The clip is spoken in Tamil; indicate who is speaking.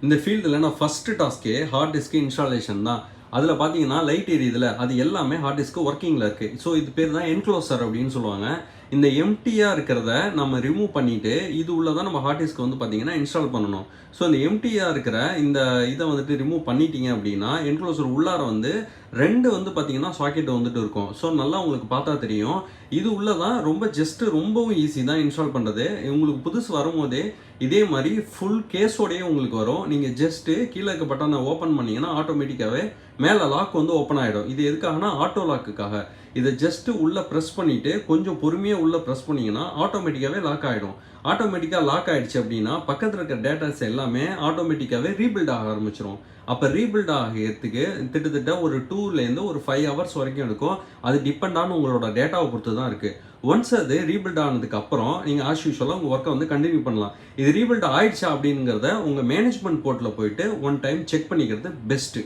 Speaker 1: இந்த ஃபீல்டில் நான் ஃபஸ்ட்டு டாஸ்க்கே ஹார்ட் டிஸ்க்கு இன்ஸ்டாலேஷன் தான். அதில் பார்த்தீங்கன்னா லைட் எரியுதுல, அது எல்லாமே ஹார்ட் டிஸ்க்கு ஒர்க்கிங்கில் இருக்குது. ஸோ இது பேர் தான் என்க்ளோசர் அப்படின்னு சொல்லுவாங்க. இந்த எம்டியாக இருக்கிறத நம்ம ரிமூவ் பண்ணிவிட்டு இது உள்ள தான் நம்ம ஹார்ட் டிஸ்க்கு வந்து பார்த்தீங்கன்னா இன்ஸ்டால் பண்ணணும். ஸோ இந்த எம்டியாக இருக்கிற இந்த இதை வந்துட்டு ரிமூவ் பண்ணிட்டீங்க அப்படின்னா என்க்ளோசர் உள்ளார வந்து 2 வந்து பார்த்தீங்கன்னா சாக்கெட் வந்துட்டு இருக்கும். ஸோ நல்லா உங்களுக்கு பார்த்தா தெரியும். இது உள்ள தான் ரொம்பவும் ஈஸி தான் இன்ஸ்டால் பண்ணுறது. உங்களுக்கு புதுசு வரும்போதே இதே மாதிரி ஃபுல் கேஸோடையே உங்களுக்கு வரும். நீங்கள் ஜஸ்ட்டு கீழே இருக்க பட்டனை ஓப்பன் பண்ணிங்கன்னா ஆட்டோமேட்டிக்காகவே மேலே லாக் வந்து ஓப்பன் ஆகிடும். இது எதுக்காகனா ஆட்டோ லாக்குக்காக. இதை ஜஸ்ட்டு உள்ளே ப்ரெஸ் பண்ணிவிட்டு கொஞ்சம் பொறுமையாக உள்ளே ப்ரெஸ் பண்ணிங்கன்னா ஆட்டோமேட்டிக்காகவே லாக் ஆகிடும். ஆட்டோமேட்டிக்காக லாக் ஆகிடுச்சு அப்படின்னா பக்கத்தில் இருக்க டேட்டாஸ் எல்லாமே ஆட்டோமேட்டிக்காகவே ரீபில்ட் ஆக ஆரம்பிச்சிடும். அப்போ ரீபில்ட் ஆகிறதுக்கு கிட்டத்தட்ட ஒரு 2லேருந்து ஒரு 5 ஹவர்ஸ் வரைக்கும் எடுக்கும். அது டிபெண்டான உங்களோட டேட்டாவை பொறுத்து தான் இருக்குது. ஒன்ஸ் அது ரீபில்ட் ஆனதுக்கு அப்புறம் நீங்கள் ஆஸ் யூஷுவலாக உங்கள் ஒர்க்கை வந்து கண்டினியூ பண்ணலாம். இது ரீபில்ட் ஆயிடுச்சா அப்படிங்கிறத உங்கள் மேனேஜ்மெண்ட் போர்ட்டில் போயிட்டு ஒன் டைம் செக் பண்ணிக்கிறது பெஸ்ட்டு.